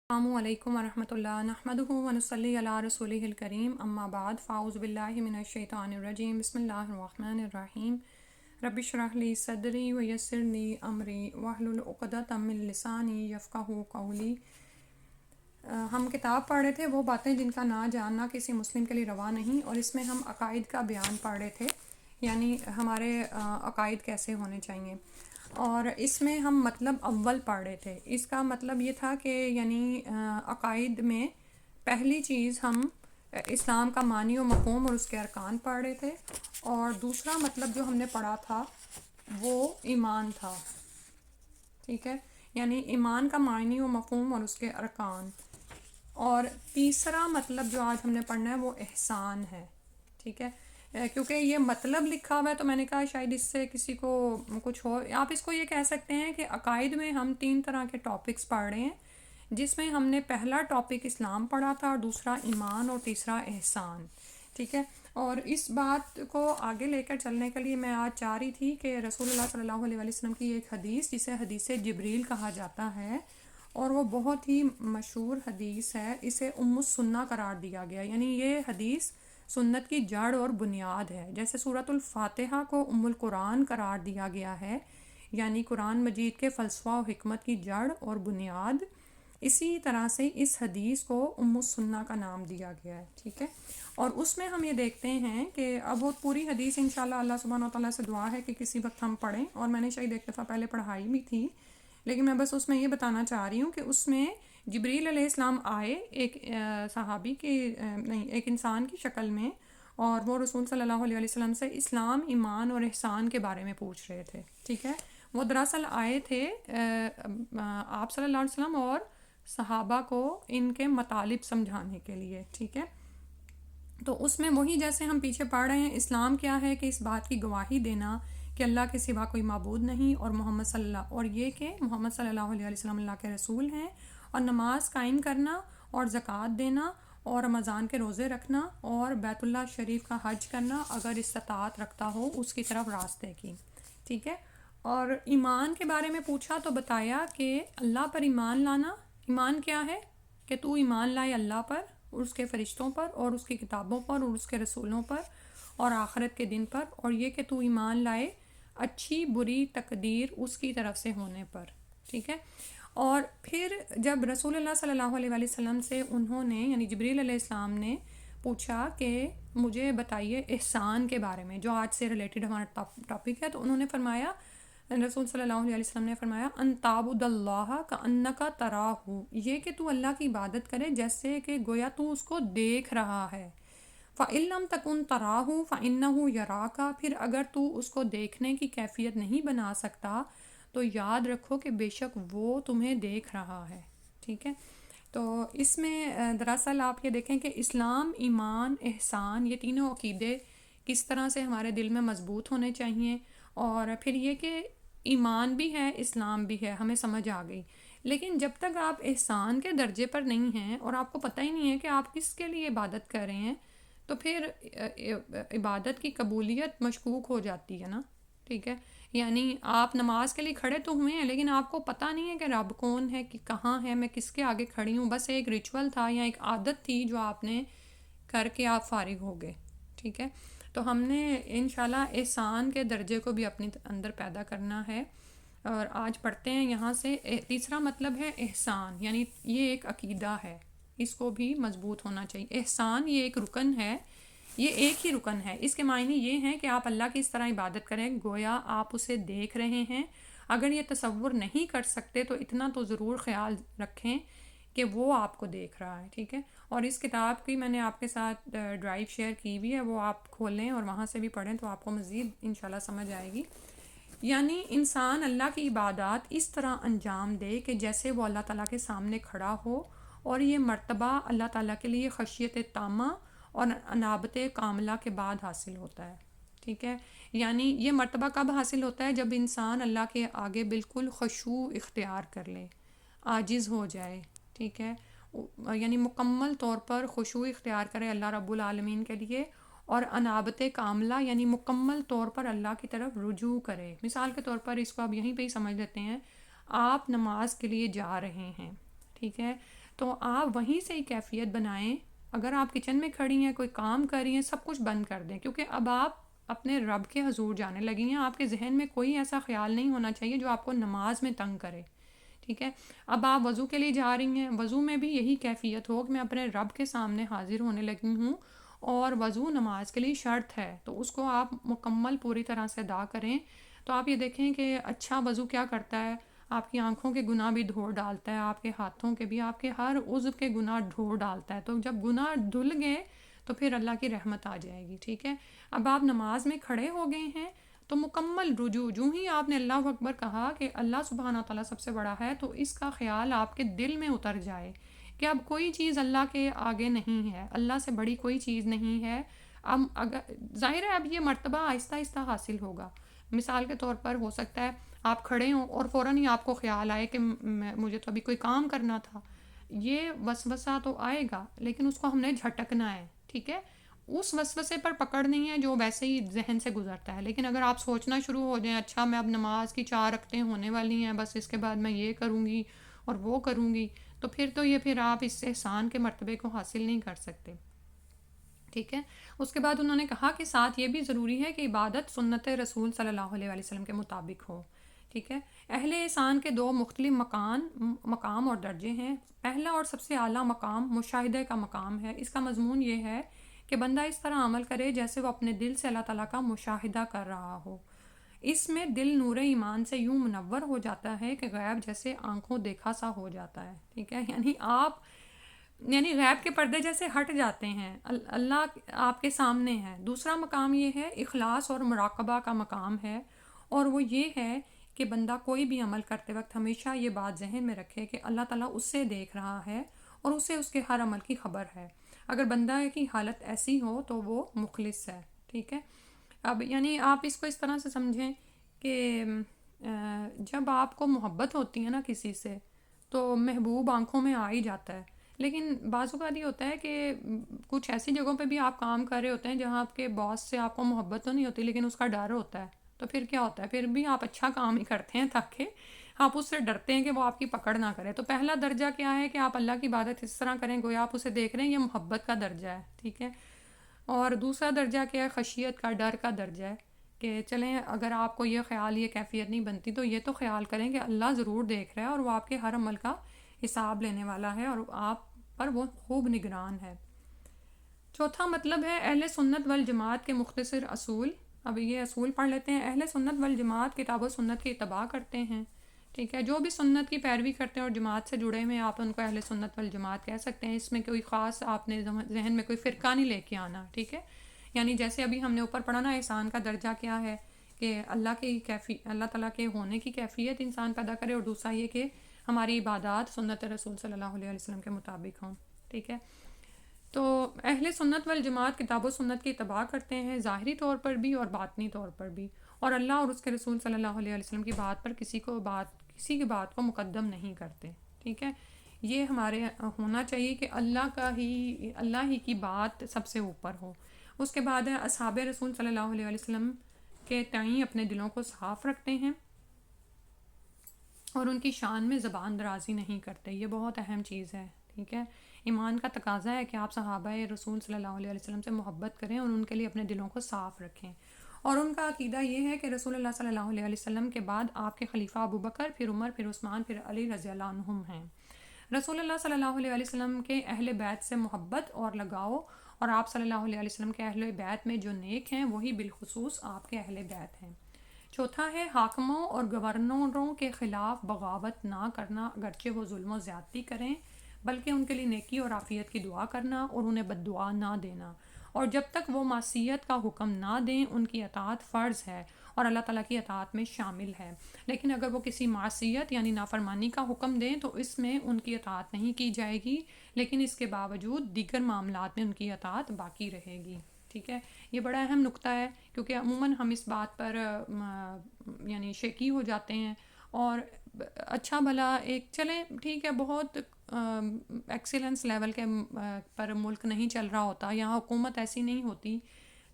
السلام علیکم ورحمۃ اللہ نحمدہ ونصلی علی رسولہ الکریم اما بعد فاعوذ باللہ من الشیطان الرجیم بسم اللہ الرحمن الرحیم رب اشرح لی صدری ویسر لی امری واحلل عقدۃ من لسانی یفقہوا قولی۔ ہم کتاب پڑھ رہے تھے وہ باتیں جن کا نہ جاننا کسی مسلم کے لیے روا نہیں، اور اس میں ہم عقائد کا بیان پڑھ رہے تھے، یعنی ہمارے عقائد کیسے ہونے چاہیے، اور اس میں ہم مطلب اول پڑھ رہے تھے۔ اس کا مطلب یہ تھا کہ یعنی عقائد میں پہلی چیز ہم اسلام کا معنی و مفہوم اور اس کے ارکان پڑھ رہے تھے، اور دوسرا مطلب جو ہم نے پڑھا تھا وہ ایمان تھا، ٹھیک ہے، یعنی ایمان کا معنی و مفہوم اور اس کے ارکان، اور تیسرا مطلب جو آج ہم نے پڑھنا ہے وہ احسان ہے، ٹھیک ہے۔ کیونکہ یہ مطلب لکھا ہوا ہے تو میں نے کہا شاید اس سے کسی کو کچھ ہو، آپ اس کو یہ کہہ سکتے ہیں کہ عقائد میں ہم 3 طرح کے ٹاپکس پڑھ رہے ہیں، جس میں ہم نے پہلا ٹاپک اسلام پڑھا تھا، اور دوسرا ایمان، اور تیسرا احسان، ٹھیک ہے۔ اور اس بات کو آگے لے کر چلنے کے لیے میں آج چاہ رہی تھی کہ رسول اللہ صلی اللہ علیہ وسلم کی ایک حدیث جسے حدیث جبریل کہا جاتا ہے، اور وہ بہت ہی مشہور حدیث ہے، اسے ام السنہ قرار دیا گیا، یعنی یہ حدیث سنت کی جڑ اور بنیاد ہے۔ جیسے سورۃ الفاتحہ کو ام القرآن قرار دیا گیا ہے، یعنی قرآن مجید کے فلسفہ و حکمت کی جڑ اور بنیاد، اسی طرح سے اس حدیث کو ام السنہ کا نام دیا گیا ہے، ٹھیک ہے۔ اور اس میں ہم یہ دیکھتے ہیں کہ اب وہ پوری حدیث انشاءاللہ اللہ سبحانہ و تعالیٰ سے دعا ہے کہ کسی وقت ہم پڑھیں، اور میں نے شاید ایک دفعہ پہلے پڑھائی بھی تھی، لیکن میں بس اس میں یہ بتانا چاہ رہی ہوں کہ اس میں جبریل علیہ السلام آئے ایک صحابی کی نہیں ایک انسان کی شکل میں، اور وہ رسول صلی اللہ علیہ وسلم سے اسلام، ایمان اور احسان کے بارے میں پوچھ رہے تھے، ٹھیک ہے۔ وہ دراصل آئے تھے آپ صلی اللہ علیہ وسلم اور صحابہ کو ان کے مطالب سمجھانے کے لیے، ٹھیک ہے۔ تو اس میں وہی جیسے ہم پیچھے پڑھ رہے ہیں، اسلام کیا ہے کہ اس بات کی گواہی دینا کہ اللہ کے سوا کوئی معبود نہیں، اور محمد صلی اللہ، اور یہ کہ محمد صلی اللہ علیہ وسلم اللہ کے رسول ہیں، اور نماز قائم کرنا، اور زکوٰۃ دینا، اور رمضان کے روزے رکھنا، اور بیت اللہ شریف کا حج کرنا اگر استطاعت رکھتا ہو اس کی طرف راستے کی، ٹھیک ہے۔ اور ایمان کے بارے میں پوچھا تو بتایا کہ اللہ پر ایمان لانا، ایمان کیا ہے کہ تو ایمان لائے اللہ پر، اس کے فرشتوں پر، اور اس کی کتابوں پر، اور اس کے رسولوں پر، اور آخرت کے دن پر، اور یہ کہ تو ایمان لائے اچھی بری تقدیر اس کی طرف سے ہونے پر، ٹھیک ہے۔ اور پھر جب رسول اللہ صلی اللہ علیہ وسلم سے انہوں نے یعنی جبریل علیہ السلام نے پوچھا کہ مجھے بتائیے احسان کے بارے میں جو آج سے ریلیٹڈ ہمارا ٹاپک ہے، تو انہوں نے فرمایا، رسول صلی اللہ علیہ وسلم نے فرمایا، ان تعبد اللہ کأنک تراہ، یہ کہ تو اللہ کی عبادت کرے جیسے کہ گویا تو اس کو دیکھ رہا ہے، فَإِن لَمْ تَكُنْ تَرَاهُ فَإِنَّهُ يَرَاكَ، پھر اگر تو اس کو دیکھنے کی کیفیت نہیں بنا سکتا تو یاد رکھو کہ بے شک وہ تمہیں دیکھ رہا ہے، ٹھیک ہے۔ تو اس میں دراصل آپ یہ دیکھیں کہ اسلام، ایمان، احسان، یہ تینوں عقیدے کس طرح سے ہمارے دل میں مضبوط ہونے چاہیے، اور پھر یہ کہ ایمان بھی ہے، اسلام بھی ہے، ہمیں سمجھ آ گئی، لیکن جب تک آپ احسان کے درجے پر نہیں ہیں اور آپ کو پتہ ہی نہیں ہے کہ آپ کس کے لیے عبادت کر رہے ہیں، تو پھر عبادت کی قبولیت مشکوک ہو جاتی ہے نا، ٹھیک ہے۔ یعنی آپ نماز کے لیے کھڑے تو ہوئے ہیں، لیکن آپ کو پتہ نہیں ہے کہ رب کون ہے، کہ کہاں ہے، میں کس کے آگے کھڑی ہوں، بس ایک ریچول تھا یا ایک عادت تھی جو آپ نے کر کے آپ فارغ ہو گئے، ٹھیک ہے۔ تو ہم نے انشاءاللہ احسان کے درجے کو بھی اپنے اندر پیدا کرنا ہے، اور آج پڑھتے ہیں یہاں سے تیسرا مطلب ہے احسان، یعنی یہ ایک عقیدہ ہے، اس کو بھی مضبوط ہونا چاہیے۔ احسان یہ ایک رکن ہے، یہ ایک ہی رکن ہے، اس کے معنی یہ ہیں کہ آپ اللہ کی اس طرح عبادت کریں گویا آپ اسے دیکھ رہے ہیں۔ اگر یہ تصور نہیں کر سکتے تو اتنا تو ضرور خیال رکھیں کہ وہ آپ کو دیکھ رہا ہے، ٹھیک ہے۔ اور اس کتاب کی میں نے آپ کے ساتھ ڈرائیو شیئر کی بھی ہے، وہ آپ کھولیں اور وہاں سے بھی پڑھیں تو آپ کو مزید انشاءاللہ سمجھ آئے گی۔ یعنی انسان اللہ کی عبادات اس طرح انجام دے کہ جیسے وہ اللہ تعالیٰ کے سامنے کھڑا ہو، اور یہ مرتبہ اللہ تعالیٰ کے لیے خشیت تامہ اور انابت کاملہ کے بعد حاصل ہوتا ہے، ٹھیک ہے۔ یعنی یہ مرتبہ کب حاصل ہوتا ہے؟ جب انسان اللہ کے آگے بالکل خشوع اختیار کر لے، عاجز ہو جائے، ٹھیک ہے، یعنی مکمل طور پر خشوع اختیار کرے اللہ رب العالمین کے لیے، اور انابت کاملہ یعنی مکمل طور پر اللہ کی طرف رجوع کرے۔ مثال کے طور پر اس کو اب یہیں پہ ہی سمجھ لیتے ہیں، آپ نماز کے لیے جا رہے ہیں، ٹھیک ہے، تو آپ وہیں سے ہی کیفیت بنائیں. اگر آپ کچن میں کھڑی ہیں، کوئی کام کر رہی ہیں، سب کچھ بند کر دیں، کیونکہ اب آپ اپنے رب کے حضور جانے لگی ہیں. آپ کے ذہن میں کوئی ایسا خیال نہیں ہونا چاہیے جو آپ کو نماز میں تنگ کرے. ٹھیک ہے، اب آپ وضو کے لیے جا رہی ہیں، وضو میں بھی یہی کیفیت ہو کہ میں اپنے رب کے سامنے حاضر ہونے لگی ہوں، اور وضو نماز کے لیے شرط ہے، تو اس کو آپ مکمل پوری طرح سے ادا کریں. تو آپ یہ دیکھیں کہ اچھا وضو کیا کرتا ہے، آپ کی آنکھوں کے گناہ بھی دھو ڈالتا ہے، آپ کے ہاتھوں کے بھی، آپ کے ہر عضو کے گناہ دھو ڈالتا ہے. تو جب گناہ دھل گئے تو پھر اللہ کی رحمت آ جائے گی. ٹھیک ہے، اب آپ نماز میں کھڑے ہو گئے ہیں تو مکمل رجوع، جو ہی آپ نے اللہ اکبر کہا کہ اللہ سبحانہ تعالیٰ سب سے بڑا ہے، تو اس کا خیال آپ کے دل میں اتر جائے کہ اب کوئی چیز اللہ کے آگے نہیں ہے، اللہ سے بڑی کوئی چیز نہیں ہے. اب اگر ظاہر ہے اب یہ مرتبہ آہستہ آہستہ حاصل ہوگا. مثال کے طور پر ہو سکتا ہے آپ کھڑے ہوں اور فوراً ہی آپ کو خیال آئے کہ مجھے تو ابھی کوئی کام کرنا تھا. یہ وسوسہ تو آئے گا، لیکن اس کو ہم نے جھٹکنا ہے. ٹھیک ہے، اس وسوسے پر پکڑ نہیں ہے جو ویسے ہی ذہن سے گزرتا ہے. لیکن اگر آپ سوچنا شروع ہو جائیں، اچھا میں اب نماز کی 4 رکعتیں ہونے والی ہیں، بس اس کے بعد میں یہ کروں گی اور وہ کروں گی، تو پھر آپ اس احسان کے مرتبے کو حاصل نہیں کر سکتے. ٹھیک ہے، اس کے بعد انہوں نے کہا کہ ساتھ یہ بھی ضروری ہے کہ عبادت سنت رسول صلی اللہ علیہ وسلم کے مطابق ہو. ٹھیک ہے، اہل احسان کے 2 مختلف مقام اور درجے ہیں. پہلا اور سب سے اعلیٰ مقام مشاہدہ کا مقام ہے. اس کا مضمون یہ ہے کہ بندہ اس طرح عمل کرے جیسے وہ اپنے دل سے اللہ تعالیٰ کا مشاہدہ کر رہا ہو. اس میں دل نور ایمان سے یوں منور ہو جاتا ہے کہ غیب جیسے آنکھوں دیکھا سا ہو جاتا ہے. ٹھیک ہے، یعنی غیب کے پردے جیسے ہٹ جاتے ہیں، اللہ آپ کے سامنے ہے. دوسرا مقام یہ ہے اخلاص اور مراقبہ کا مقام ہے، اور وہ یہ ہے کہ بندہ کوئی بھی عمل کرتے وقت ہمیشہ یہ بات ذہن میں رکھے کہ اللہ تعالیٰ اس سے دیکھ رہا ہے اور اسے اس کے ہر عمل کی خبر ہے. اگر بندہ کی حالت ایسی ہو تو وہ مخلص ہے. ٹھیک ہے، اب یعنی آپ اس کو اس طرح سے سمجھیں کہ جب آپ کو محبت ہوتی ہے نا کسی سے، تو محبوب آنکھوں میں آ ہی جاتا ہے. لیکن بعض اوقات یہ ہوتا ہے کہ کچھ ایسی جگہوں پہ بھی آپ کام کر رہے ہوتے ہیں جہاں آپ کے باس سے آپ کو محبت تو نہیں ہوتی، لیکن اس کا ڈر ہوتا ہے. تو پھر کیا ہوتا ہے، پھر بھی آپ اچھا کام ہی کرتے ہیں تاکہ آپ اس سے ڈرتے ہیں کہ وہ آپ کی پکڑ نہ کرے. تو پہلا درجہ کیا ہے کہ آپ اللہ کی عبادت اس طرح کریں گویا آپ اسے دیکھ رہے ہیں، یہ محبت کا درجہ ہے. ٹھیک ہے، اور دوسرا درجہ کیا ہے، خشیت کا، ڈر کا درجہ ہے کہ چلیں اگر آپ کو یہ خیال، یہ کیفیت نہیں بنتی تو یہ تو خیال کریں کہ اللہ ضرور دیکھ رہا ہے اور وہ آپ کے ہر عمل کا حساب لینے والا ہے اور آپ پر وہ خوب نگران ہے. چوتھا مطلب ہے اہل سنت والجماعت کے مختصر اصول. اب یہ اصول پڑھ لیتے ہیں. اہل سنت والجماعت کتاب و سنت کی اتباع کرتے ہیں. ٹھیک ہے، جو بھی سنت کی پیروی کرتے ہیں اور جماعت سے جڑے ہوئے ہیں آپ ان کو اہل سنت والجماعت کہہ سکتے ہیں. اس میں کوئی خاص آپ نے ذہن میں کوئی فرقہ نہیں لے کے آنا. ٹھیک ہے، یعنی جیسے ابھی ہم نے اوپر پڑھا نا احسان کا درجہ کیا ہے کہ اللہ تعالیٰ کے ہونے کی کیفیت انسان پیدا کرے، اور دوسرا یہ کہ ہماری عبادات سنت رسول صلی اللہ علیہ وسلم کے مطابق ہوں. ٹھیک ہے، تو اہل سنت والجماعت کتاب و سنت کی اتباع کرتے ہیں ظاہری طور پر بھی اور باطنی طور پر بھی، اور اللہ اور اس کے رسول صلی اللہ علیہ وسلم کی بات پر کسی کی بات کو مقدم نہیں کرتے. ٹھیک ہے، یہ ہمارے ہونا چاہیے کہ اللہ ہی کی بات سب سے اوپر ہو. اس کے بعد ہے اصحاب رسول صلی اللہ علیہ وسلم کے تئیں اپنے دلوں کو صاف رکھتے ہیں اور ان کی شان میں زبان درازی نہیں کرتے. یہ بہت اہم چیز ہے. ٹھیک ہے، ایمان کا تقاضا ہے کہ آپ صحابہ رسول صلی اللہ علیہ وسلم سے محبت کریں اور ان کے لیے اپنے دلوں کو صاف رکھیں. اور ان کا عقیدہ یہ ہے کہ رسول اللہ صلی اللہ علیہ وسلم کے بعد آپ کے خلیفہ ابو بکر، پھر عمر، پھر عثمان، پھر علی رضی اللہ عنہم ہیں. رسول اللہ صلی اللہ علیہ وسلم کے اہل بیت سے محبت اور لگاؤ، اور آپ صلی اللہ علیہ وسلم کے اہل بیت میں جو نیک ہیں وہی بالخصوص آپ کے اہل بیت ہیں. چوتھا ہے حاکموں اور گورنروں کے خلاف بغاوت نہ کرنا، اگرچہ وہ ظلم و زیادتی کریں، بلکہ ان کے لیے نیکی اور عافیت کی دعا کرنا اور انہیں بد دعا نہ دینا. اور جب تک وہ معصیت کا حکم نہ دیں ان کی اطاعت فرض ہے اور اللہ تعالیٰ کی اطاعت میں شامل ہے. لیکن اگر وہ کسی معصیت یعنی نافرمانی کا حکم دیں تو اس میں ان کی اطاعت نہیں کی جائے گی، لیکن اس کے باوجود دیگر معاملات میں ان کی اطاعت باقی رہے گی. ٹھیک ہے، یہ بڑا اہم نقطہ ہے کیونکہ عموماً ہم اس بات پر یعنی شیکی ہو جاتے ہیں، اور اچھا بھلا ایک چلیں ٹھیک ہے بہت ایکسیلنس لیول کے پر ملک نہیں چل رہا ہوتا، یہاں حکومت ایسی نہیں ہوتی،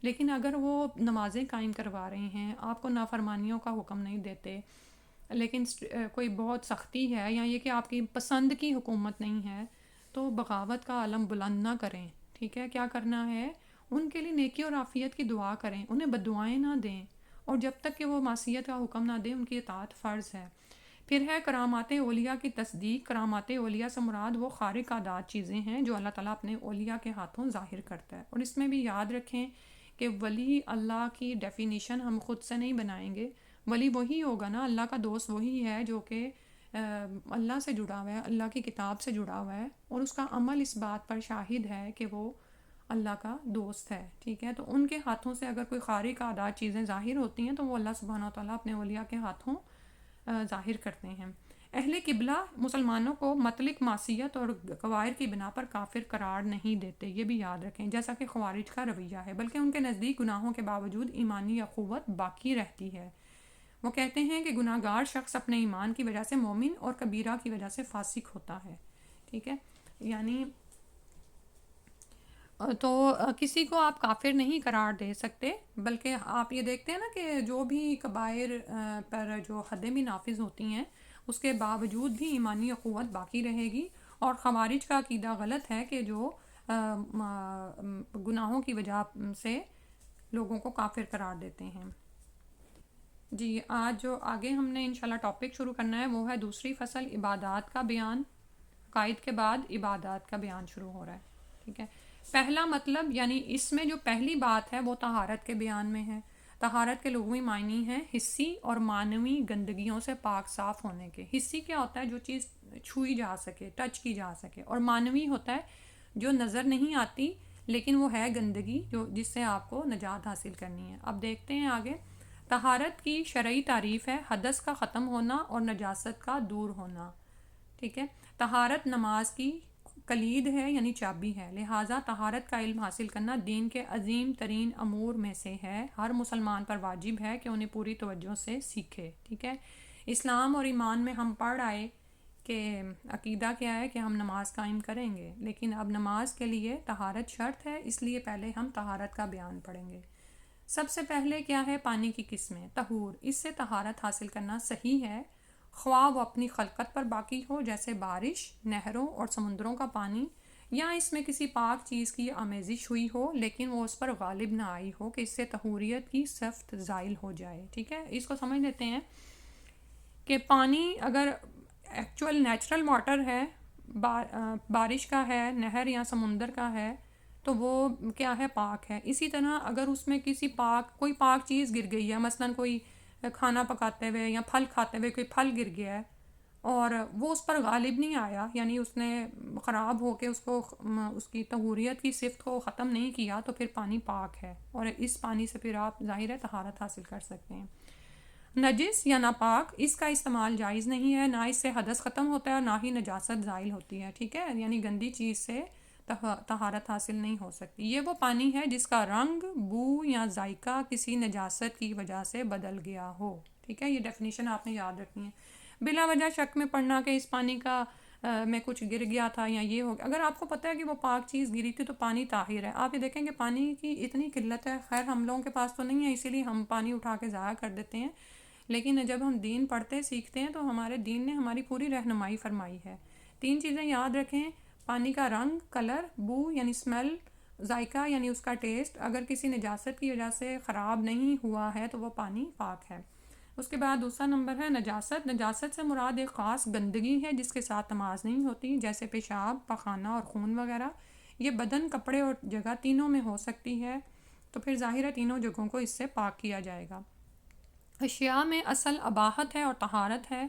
لیکن اگر وہ نمازیں قائم کروا رہے ہیں، آپ کو نافرمانیوں کا حکم نہیں دیتے، لیکن کوئی بہت سختی ہے یا یہ کہ آپ کی پسند کی حکومت نہیں ہے تو بغاوت کا علم بلند نہ کریں. ٹھیک ہے, کیا کرنا ہے, ان کے لیے نیکی اور عافیت کی دعا کریں, انہیں بددعائیں نہ دیں, اور جب تک کہ وہ معصیت کا حکم نہ دیں ان کی اطاعت فرض ہے. پھر ہے کرامات اولیاء کی تصدیق. کرامات اولیاء سے مراد وہ خارق عادات چیزیں ہیں جو اللہ تعالیٰ اپنے اولیاء کے ہاتھوں ظاہر کرتا ہے. اور اس میں بھی یاد رکھیں کہ ولی اللہ کی ڈیفینیشن ہم خود سے نہیں بنائیں گے. ولی وہی ہوگا نا, اللہ کا دوست وہی ہے جو کہ اللہ سے جڑا ہوا ہے, اللہ کی کتاب سے جڑا ہوا ہے, اور اس کا عمل اس بات پر شاہد ہے کہ وہ اللہ کا دوست ہے. ٹھیک ہے, تو ان کے ہاتھوں سے اگر کوئی خارق عادات چیزیں ظاہر ہوتی ہیں تو وہ اللہ سبحانہ و تعالیٰ اپنے اولیاء کے ہاتھوں ظاہر کرتے ہیں. اہل قبلہ مسلمانوں کو مطلق معصیت اور قوائر کی بنا پر کافر قرار نہیں دیتے, یہ بھی یاد رکھیں, جیسا کہ خوارج کا رویہ ہے, بلکہ ان کے نزدیک گناہوں کے باوجود ایمانی اخوت باقی رہتی ہے. وہ کہتے ہیں کہ گناہ گار شخص اپنے ایمان کی وجہ سے مومن اور کبیرہ کی وجہ سے فاسق ہوتا ہے. ٹھیک ہے, یعنی تو کسی کو آپ کافر نہیں قرار دے سکتے, بلکہ آپ یہ دیکھتے ہیں نا کہ جو بھی کبائر پر جو حدیں بھی نافذ ہوتی ہیں اس کے باوجود بھی ایمانی اخوت باقی رہے گی. اور خوارج کا عقیدہ غلط ہے کہ جو گناہوں کی وجہ سے لوگوں کو کافر قرار دیتے ہیں. جی, آج جو آگے ہم نے انشاءاللہ ٹاپک شروع کرنا ہے وہ ہے دوسری فصل عبادات کا بیان. عقائد کے بعد عبادات کا بیان شروع ہو رہا ہے. ٹھیک ہے, پہلا مطلب یعنی اس میں جو پہلی بات ہے وہ طہارت کے بیان میں ہے. طہارت کے لغوی معنی ہیں حسی اور معنوی گندگیوں سے پاک صاف ہونے کے. حسی کیا ہوتا ہے, جو چیز چھوئی جا سکے, ٹچ کی جا سکے, اور معنوی ہوتا ہے جو نظر نہیں آتی لیکن وہ ہے گندگی جو جس سے آپ کو نجات حاصل کرنی ہے. اب دیکھتے ہیں آگے. طہارت کی شرعی تعریف ہے حدث کا ختم ہونا اور نجاست کا دور ہونا. ٹھیک ہے, طہارت نماز کی کلید ہے یعنی چابی ہے, لہٰذا طہارت کا علم حاصل کرنا دین کے عظیم ترین امور میں سے ہے. ہر مسلمان پر واجب ہے کہ انہیں پوری توجہ سے سیکھے. ٹھیک ہے, اسلام اور ایمان میں ہم پڑھ آئے کہ عقیدہ کیا ہے کہ ہم نماز قائم کریں گے, لیکن اب نماز کے لیے طہارت شرط ہے, اس لیے پہلے ہم طہارت کا بیان پڑھیں گے. سب سے پہلے کیا ہے, پانی کی قسمیں. طہور, اس سے طہارت حاصل کرنا صحیح ہے, خواہ وہ اپنی خلقت پر باقی ہو جیسے بارش, نہروں اور سمندروں کا پانی, یا اس میں کسی پاک چیز کی آمیزش ہوئی ہو لیکن وہ اس پر غالب نہ آئی ہو کہ اس سے طہوریت کی صفت زائل ہو جائے. ٹھیک ہے, اس کو سمجھ لیتے ہیں کہ پانی اگر ایکچول نیچرل واٹر ہے, بارش کا ہے, نہر یا سمندر کا ہے, تو وہ کیا ہے, پاک ہے. اسی طرح اگر اس میں کسی کوئی پاک چیز گر گئی ہے, مثلا کوئی کھانا پکاتے ہوئے یا پھل کھاتے ہوئے کوئی پھل گر گیا ہے اور وہ اس پر غالب نہیں آیا, یعنی اس نے خراب ہو کے اس کی طہوریت کی صفت کو ختم نہیں کیا, تو پھر پانی پاک ہے, اور اس پانی سے پھر آپ ظاہر ہے طہارت حاصل کر سکتے ہیں. نجس یا ناپاک, اس کا استعمال جائز نہیں ہے, نہ اس سے حدث ختم ہوتا ہے اور نہ ہی نجاست زائل ہوتی ہے. ٹھیک ہے, یعنی گندی چیز سے طہارت حاصل نہیں ہو سکتی. یہ وہ پانی ہے جس کا رنگ, بو یا ذائقہ کسی نجاست کی وجہ سے بدل گیا ہو. ٹھیک ہے, یہ ڈیفینیشن آپ نے یاد رکھنی ہے. بلا وجہ شک میں پڑھنا کہ اس پانی کا میں کچھ گر گیا تھا یا یہ ہو گیا, اگر آپ کو پتہ ہے کہ وہ پاک چیز گری تھی تو پانی طاہر ہے. آپ یہ دیکھیں کہ پانی کی اتنی قلت ہے, خیر ہم لوگوں کے پاس تو نہیں ہے اسی لیے ہم پانی اٹھا کے ضائع کر دیتے ہیں, لیکن جب ہم دین پڑھتے سیکھتے ہیں تو ہمارے دین نے ہماری پوری رہنمائی فرمائی ہے. 3 چیزیں یاد رکھیں, پانی کا رنگ, کلر, بو یعنی اسمیل, ذائقہ یعنی اس کا ٹیسٹ, اگر کسی نجاست کی وجہ سے خراب نہیں ہوا ہے تو وہ پانی پاک ہے. اس کے بعد دوسرا نمبر ہے نجاست. نجاست سے مراد ایک خاص گندگی ہے جس کے ساتھ تماز نہیں ہوتی, جیسے پیشاب, پخانہ اور خون وغیرہ. یہ بدن, کپڑے اور جگہ تینوں میں ہو سکتی ہے, تو پھر ظاہر ہے تینوں جگہوں کو اس سے پاک کیا جائے گا. اشیاء میں اصل اباحت ہے اور طہارت ہے,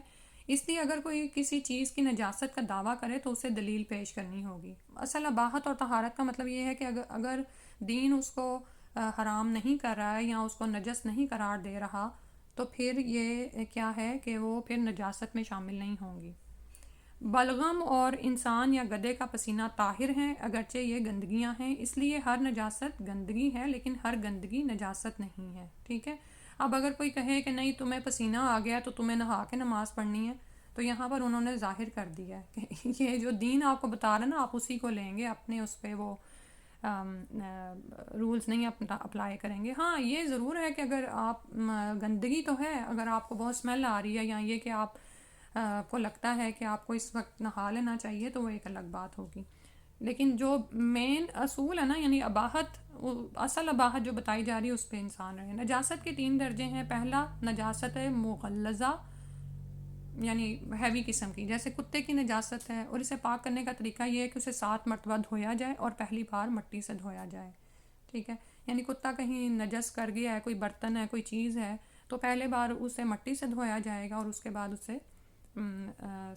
اس لیے اگر کوئی کسی چیز کی نجاست کا دعویٰ کرے تو اسے دلیل پیش کرنی ہوگی. اصل اباحت اور طہارت کا مطلب یہ ہے کہ اگر دین اس کو حرام نہیں کر رہا ہے یا اس کو نجس نہیں قرار دے رہا تو پھر یہ کیا ہے کہ وہ پھر نجاست میں شامل نہیں ہوں گی. بلغم اور انسان یا گدھے کا پسینہ طاہر ہیں اگرچہ یہ گندگیاں ہیں, اس لیے ہر نجاست گندگی ہے لیکن ہر گندگی نجاست نہیں ہے. ٹھیک ہے, اب اگر کوئی کہے کہ نہیں تمہیں پسینہ آ گیا تو تمہیں نہا کے نماز پڑھنی ہے, تو یہاں پر انہوں نے ظاہر کر دیا ہے کہ یہ جو دین آپ کو بتا رہا ہے نا آپ اسی کو لیں گے, اپنے اس پہ وہ رولز نہیں اپلائی کریں گے. ہاں یہ ضرور ہے کہ اگر آپ گندگی تو ہے، اگر آپ کو بہت اسمیل آ رہی ہے یا یہ کہ آپ کو لگتا ہے کہ آپ کو اس وقت نہا لینا چاہیے تو وہ ایک الگ بات ہوگی. لیکن جو مین اصول ہے نا، یعنی اباحت، اصل اباحت جو بتائی جا رہی ہے اس پہ انسان رہے. نجاست کے 3 درجے ہیں. پہلا نجاست ہے مغلظہ، یعنی ہیوی قسم کی، جیسے کتے کی نجاست ہے، اور اسے پاک کرنے کا طریقہ یہ ہے کہ اسے 7 مرتبہ دھویا جائے اور پہلی بار مٹی سے دھویا جائے. ٹھیک ہے، یعنی کتا کہیں نجس کر گیا ہے، کوئی برتن ہے، کوئی چیز ہے، تو پہلے بار اسے مٹی سے دھویا جائے گا اور اس کے بعد اسے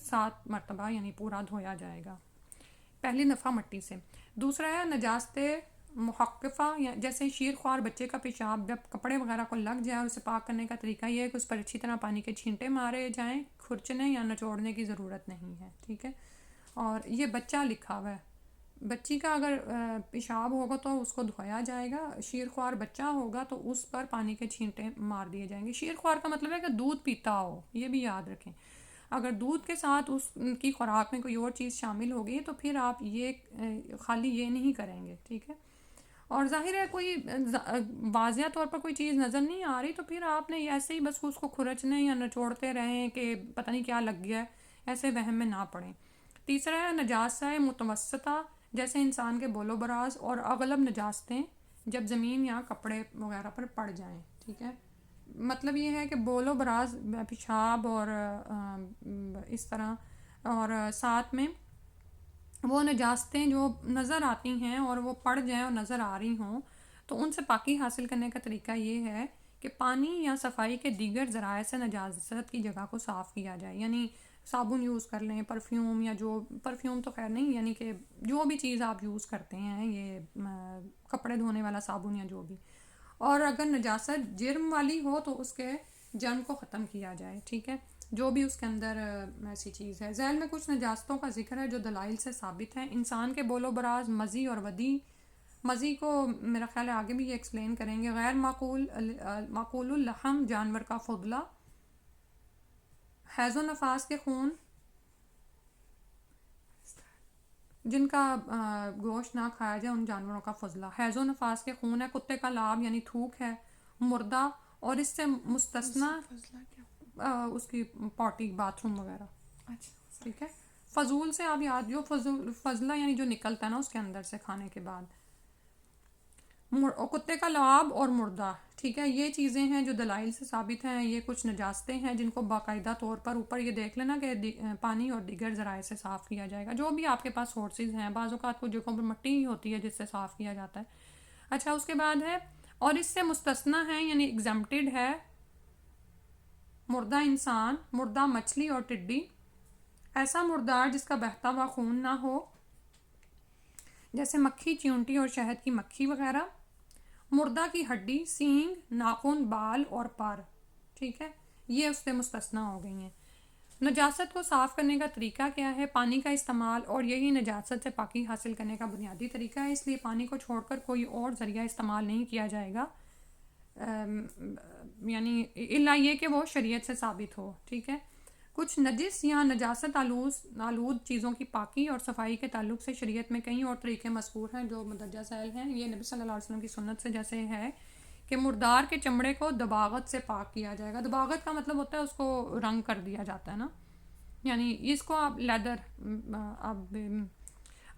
7 مرتبہ یعنی پورا دھویا جائے گا، پہلی دفعہ مٹی سے. دوسرا ہے نجاست محقفہ، یا جیسے شیر خوار بچے کا پیشاب جب کپڑے وغیرہ کو لگ جائے اور اسے پاک کرنے کا طریقہ یہ ہے کہ اس پر اچھی طرح پانی کے چھینٹے مارے جائیں، کھرچنے یا نچوڑنے کی ضرورت نہیں ہے. ٹھیک ہے، اور یہ بچہ لکھا ہوا ہے. بچی کا اگر پیشاب ہوگا تو اس کو دھویا جائے گا، شیر خوار بچہ ہوگا تو اس پر پانی کے چھینٹے مار دیے جائیں گے. شیر خوار کا مطلب ہے کہ دودھ پیتا ہو، یہ بھی یاد رکھیں. اگر دودھ کے ساتھ اس کی خوراک میں کوئی اور چیز شامل ہوگی تو پھر آپ یہ خالی یہ نہیں کریں گے. ٹھیک ہے، اور ظاہر ہے کوئی واضح طور پر کوئی چیز نظر نہیں آ رہی تو پھر آپ نے ایسے ہی بس اس کو کھرچنے یا نچوڑتے رہیں کہ پتہ نہیں کیا لگ گیا ہے، ایسے وہم میں نہ پڑیں. تیسرا ہے نجاست متوسطہ، جیسے انسان کے بول و براز اور اغلب نجاستیں جب زمین یا کپڑے وغیرہ پر پڑ جائیں. ٹھیک ہے، مطلب یہ ہے کہ بول و براز، پیشاب اور اس طرح، اور ساتھ میں وہ نجاستیں جو نظر آتی ہیں اور وہ پڑ جائیں اور نظر آ رہی ہوں تو ان سے پاکی حاصل کرنے کا طریقہ یہ ہے کہ پانی یا صفائی کے دیگر ذرائع سے نجاست کی جگہ کو صاف کیا جائے. یعنی صابن یوز کر لیں، پرفیوم، یا جو پرفیوم تو خیر نہیں، یعنی کہ جو بھی چیز آپ یوز کرتے ہیں، یہ کپڑے دھونے والا صابن یا جو بھی. اور اگر نجاست جرم والی ہو تو اس کے جرم کو ختم کیا جائے. ٹھیک ہے، جو بھی اس کے اندر ایسی چیز ہے. ذیل میں کچھ نجاستوں کا ذکر ہے جو دلائل سے ثابت ہیں. انسان کے بول و براز، مزی اور ودی. مزی کو میرا خیال ہے آگے بھی یہ ایکسپلین کریں گے. غیر معقول اللحم، جانور کا فضلہ. حیض و نفاس کے خون، جن کا گوشت نہ کھایا جائے ان جانوروں کا فضلہ. حیض و نفاس کے خون ہے. کتے کا لعاب یعنی تھوک ہے. مردہ، اور اس سے مستثنا اس کی پاٹی، باتھ روم وغیرہ. ٹھیک ہے، فضول سے آپ یاد، جو فضلہ یعنی جو نکلتا ہے نا اس کے اندر سے کھانے کے بعد. کتے کا لعاب اور مردہ. ٹھیک ہے، یہ چیزیں ہیں جو دلائل سے ثابت ہیں. یہ کچھ نجاستیں ہیں جن کو باقاعدہ طور پر اوپر یہ دیکھ لینا کہ پانی اور دیگر ذرائع سے صاف کیا جائے گا. جو بھی آپ کے پاس سورسز ہیں، بعض اوقات کچھ جگہوں پر مٹی ہی ہوتی ہے جس سے صاف کیا جاتا ہے. اچھا، اس کے بعد ہے اور اس سے مستثنا ہے یعنی ایگزمپٹڈ ہے مردہ انسان، مردہ مچھلی اور ٹڈی. ایسا مردار جس کا بہتا ہوا خون نہ ہو، جیسے مکھی، چیونٹی اور شہد کی مکھی وغیرہ. مردہ کی ہڈی، سینگ، ناخن، بال اور پر. ٹھیک ہے، یہ اس سے مستثنا ہو گئی ہیں. نجاست کو صاف کرنے کا طریقہ کیا ہے؟ پانی کا استعمال، اور یہی نجاست سے پاکی حاصل کرنے کا بنیادی طریقہ ہے. اس لیے پانی کو چھوڑ کر کوئی اور ذریعہ استعمال نہیں کیا جائے گا، یعنی الا یہ کہ وہ شریعت سے ثابت ہو. ٹھیک ہے، کچھ نجس یا نجاست آلود چیزوں کی پاکی اور صفائی کے تعلق سے شریعت میں کئی اور طریقے مذکور ہیں جو مندرجہ ذیل ہیں. یہ نبی صلی اللہ علیہ وسلم کی سنت سے جیسے ہے کہ مردار کے چمڑے کو دباغت سے پاک کیا جائے گا. دباغت کا مطلب ہوتا ہے اس کو رنگ کر دیا جاتا ہے نا، یعنی اس کو آپ لیدر،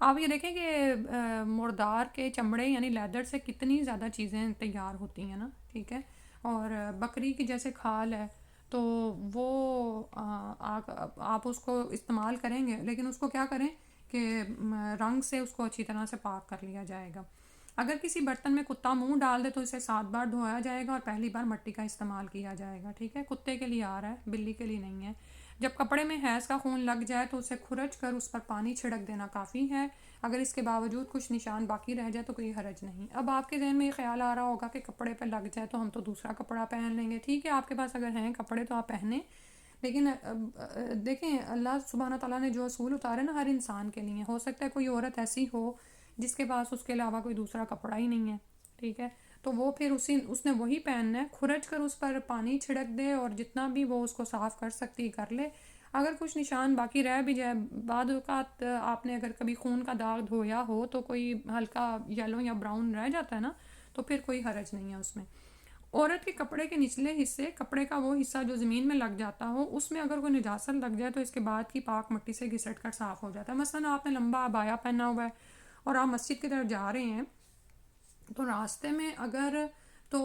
آپ یہ دیکھیں کہ مردار کے چمڑے یعنی لیدر سے کتنی زیادہ چیزیں تیار ہوتی ہیں نا. ٹھیک ہے، اور بکری کی جیسے کھال ہے تو وہ آپ اس کو استعمال کریں گے، لیکن اس کو کیا کریں کہ رنگ سے اس کو اچھی طرح سے پاک کر لیا جائے گا. اگر کسی برتن میں کتا منہ ڈال دے تو اسے 7 بار دھویا جائے گا اور پہلی بار مٹی کا استعمال کیا جائے گا. ٹھیک ہے، کتے کے لیے آ رہا ہے، بلی کے لیے نہیں ہے. جب کپڑے میں حیض کا خون لگ جائے تو اسے کھرچ کر اس پر پانی چھڑک دینا کافی ہے. اگر اس کے باوجود کچھ نشان باقی رہ جائے تو کوئی حرج نہیں. اب آپ کے ذہن میں یہ خیال آ رہا ہوگا کہ کپڑے پہ لگ جائے تو ہم تو دوسرا کپڑا پہن لیں گے. ٹھیک ہے، آپ کے پاس اگر ہیں کپڑے تو آپ پہنیں، لیکن دیکھیں اللہ سبحانہ تعالیٰ نے جو اصول اتارے نا ہر انسان کے لیے، ہو سکتا ہے کوئی عورت ایسی ہو جس کے پاس اس کے علاوہ کوئی دوسرا کپڑا ہی نہیں ہے. ٹھیک ہے، تو وہ پھر اس نے وہی پہننا ہے. کھرچ کر اس پر پانی چھڑک دے اور جتنا بھی وہ اس کو صاف کر سکتی کر لے. اگر کچھ نشان باقی رہ بھی جائے، بعض اوقات آپ نے اگر کبھی خون کا داغ دھویا ہو تو کوئی ہلکا یلو یا براؤن رہ جاتا ہے نا، تو پھر کوئی حرج نہیں ہے اس میں۔ عورت کے کپڑے کے نچلے حصے، کپڑے کا وہ حصہ جو زمین میں لگ جاتا ہو، اس میں اگر کوئی نجاست لگ جائے تو اس کے بعد کی پاک مٹی سے گھسٹ کر صاف ہو جاتا ہے۔ مثلا آپ نے لمبا عبایا پہنا ہوا ہے اور آپ مسجد کی طرف جا رہے ہیں، تو راستے میں اگر تو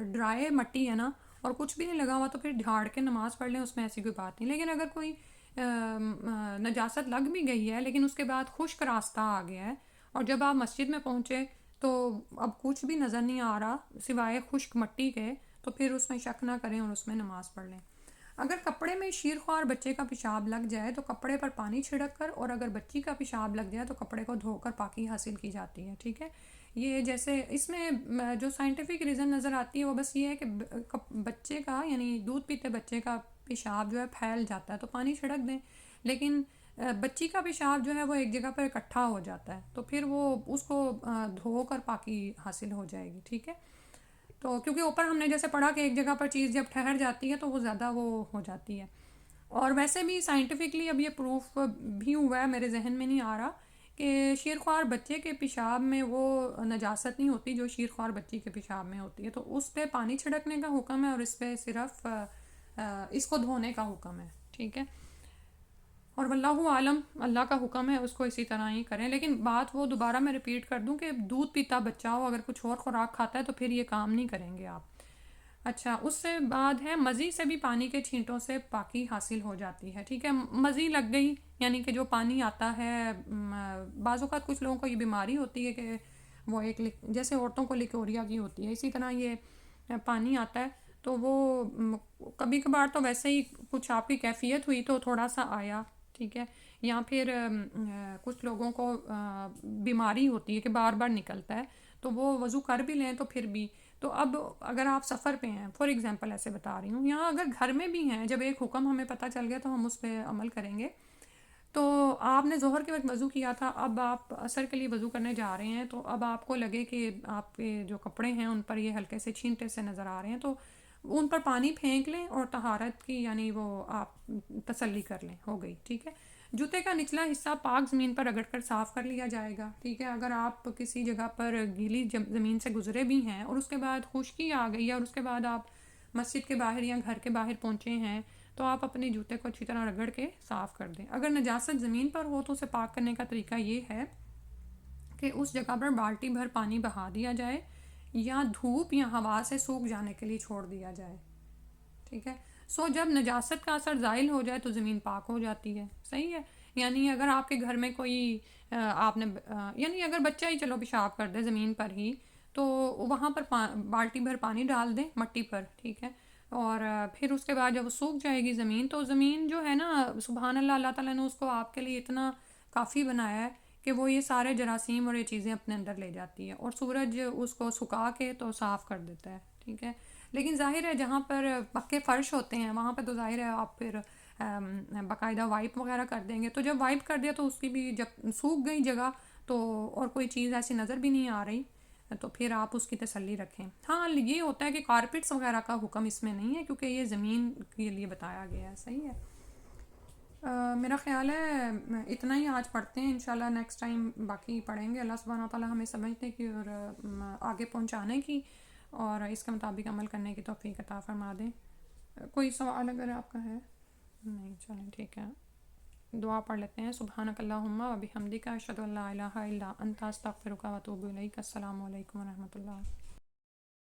ڈرائی مٹی ہے نا اور کچھ بھی نہیں لگا ہوا تو پھر جھاڑ کے نماز پڑھ لیں، اس میں ایسی کوئی بات نہیں۔ لیکن اگر کوئی نجاست لگ بھی گئی ہے لیکن اس کے بعد خشک راستہ آ گیا ہے اور جب آپ مسجد میں پہنچے تو اب کچھ بھی نظر نہیں آ رہا سوائے خشک مٹی کے، تو پھر اس میں شک نہ کریں اور اس میں نماز پڑھ لیں۔ اگر کپڑے میں شیرخوار بچے کا پیشاب لگ جائے تو کپڑے پر پانی چھڑک کر، اور اگر بچی کا پیشاب لگ جائے تو کپڑے کو دھو کر پاکی حاصل کی جاتی ہے، ٹھیک ہے۔ یہ جیسے اس میں جو سائنٹیفک ریزن نظر آتی ہے وہ بس یہ ہے کہ بچے کا یعنی دودھ پیتے بچے کا پیشاب جو ہے پھیل جاتا ہے تو پانی چھڑک دیں، لیکن بچی کا پیشاب جو ہے وہ ایک جگہ پر اکٹھا ہو جاتا ہے تو پھر وہ اس کو دھو کر پاکی حاصل ہو جائے گی، ٹھیک ہے۔ تو کیونکہ اوپر ہم نے جیسے پڑھا کہ ایک جگہ پر چیز جب ٹھہر جاتی ہے تو وہ زیادہ وہ ہو جاتی ہے، اور ویسے بھی سائنٹیفکلی اب یہ پروف بھی ہوا ہے، میرے ذہن میں نہیں آ رہا کہ شیرخوار بچے کے پیشاب میں وہ نجاست نہیں ہوتی جو شیرخوار بچی کے پیشاب میں ہوتی ہے، تو اس پہ پانی چھڑکنے کا حکم ہے اور اس پہ صرف اس کو دھونے کا حکم ہے، ٹھیک ہے۔ اور واللہ عالم، اللہ کا حکم ہے اس کو اسی طرح ہی کریں، لیکن بات وہ دوبارہ میں ریپیٹ کر دوں کہ دودھ پیتا بچہ ہو اگر کچھ اور خوراک کھاتا ہے تو پھر یہ کام نہیں کریں گے آپ۔ اچھا، اس سے بعد ہے مزی سے بھی پانی کے چھینٹوں سے پاکی حاصل ہو جاتی ہے، ٹھیک ہے۔ مزی لگ گئی یعنی کہ جو پانی آتا ہے، بعض اوقات کچھ لوگوں کو یہ بیماری ہوتی ہے کہ وہ ایک جیسے عورتوں کو لیکوریا کی ہوتی ہے، اسی طرح یہ پانی آتا ہے تو وہ کبھی کبھار تو ویسے ہی کچھ آپ کی کیفیت ہوئی تو تھوڑا سا آیا، ٹھیک ہے، یا پھر کچھ لوگوں کو بیماری ہوتی ہے کہ بار بار نکلتا ہے تو وہ وضو کر بھی لیں تو پھر بھی، تو اب اگر آپ سفر پہ ہیں فار ایگزامپل ایسے بتا رہی ہوں، یا اگر گھر میں بھی ہیں، جب ایک حکم ہمیں پتہ چل گیا تو ہم اس پہ عمل کریں گے۔ تو آپ نے ظہر کے وقت وضو کیا تھا، اب آپ عصر کے لیے وضو کرنے جا رہے ہیں، تو اب آپ کو لگے کہ آپ کے جو کپڑے ہیں ان پر یہ ہلکے سے چھینٹے سے نظر آ رہے ہیں تو ان پر پانی پھینک لیں اور طہارت کی یعنی وہ آپ تسلی کر لیں، ہو گئی، ٹھیک ہے۔ جوتے کا نچلا حصہ پاک زمین پر رگڑ کر صاف کر لیا جائے گا، ٹھیک ہے۔ اگر آپ کسی جگہ پر گیلی زمین سے گزرے بھی ہیں اور اس کے بعد خشکی آ گئی ہے اور اس کے بعد آپ مسجد کے باہر یا گھر کے باہر پہنچے ہیں تو آپ اپنے جوتے کو اچھی طرح رگڑ کے صاف کر دیں۔ اگر نجاست زمین پر ہو تو اسے پاک کرنے کا طریقہ یہ ہے کہ اس جگہ پر بالٹی بھر پانی بہا دیا جائے یا دھوپ یا ہوا سے سوکھ جانے کے لیے چھوڑ دیا جائے، ٹھیک ہے۔ جب نجاست کا اثر زائل ہو جائے تو زمین پاک ہو جاتی ہے، صحیح ہے۔ یعنی اگر آپ کے گھر میں کوئی آپ نے یعنی اگر بچہ ہی چلو پیشاب کر دے زمین پر ہی تو وہاں پر بالٹی بھر پانی ڈال دیں مٹی پر، ٹھیک ہے، اور پھر اس کے بعد جب وہ سوکھ جائے گی زمین تو زمین جو ہے نا، سبحان اللہ، اللہ تعالیٰ نے اس کو آپ کے لیے اتنا کافی بنایا ہے کہ وہ یہ سارے جراثیم اور یہ چیزیں اپنے اندر لے جاتی ہے، اور سورج اس کو سکھا کے تو صاف کر دیتا ہے، ٹھیک ہے۔ لیکن ظاہر ہے جہاں پر پکے فرش ہوتے ہیں وہاں پہ تو ظاہر ہے آپ پھر باقاعدہ وائپ وغیرہ کر دیں گے، تو جب وائپ کر دیا تو اس کی بھی جب سوکھ گئی جگہ تو اور کوئی چیز ایسی نظر بھی نہیں آ رہی تو پھر آپ اس کی تسلی رکھیں۔ ہاں، یہ ہوتا ہے کہ کارپٹس وغیرہ کا حکم اس میں نہیں ہے کیونکہ یہ زمین کے لیے بتایا گیا ہے، صحیح ہے۔ میرا خیال ہے اتنا ہی آج پڑھتے ہیں، انشاءاللہ نیکسٹ ٹائم باقی پڑھیں گے۔ اللہ سبحانہ وتعالیٰ ہمیں سمجھنے کی اور آگے پہنچانے کی اور اس کے مطابق عمل کرنے کی توفیق عطا فرما دیں۔ کوئی سوال اگر آپ کا ہے؟ نہیں، چلیں ٹھیک ہے، دعا پڑھ لیتے ہیں۔ سبحانک اللہم و بحمدک، اشہد ان لا الہ الا انت، استغفرک و اتوب الیک۔ السلام علیکم و رحمۃ اللہ۔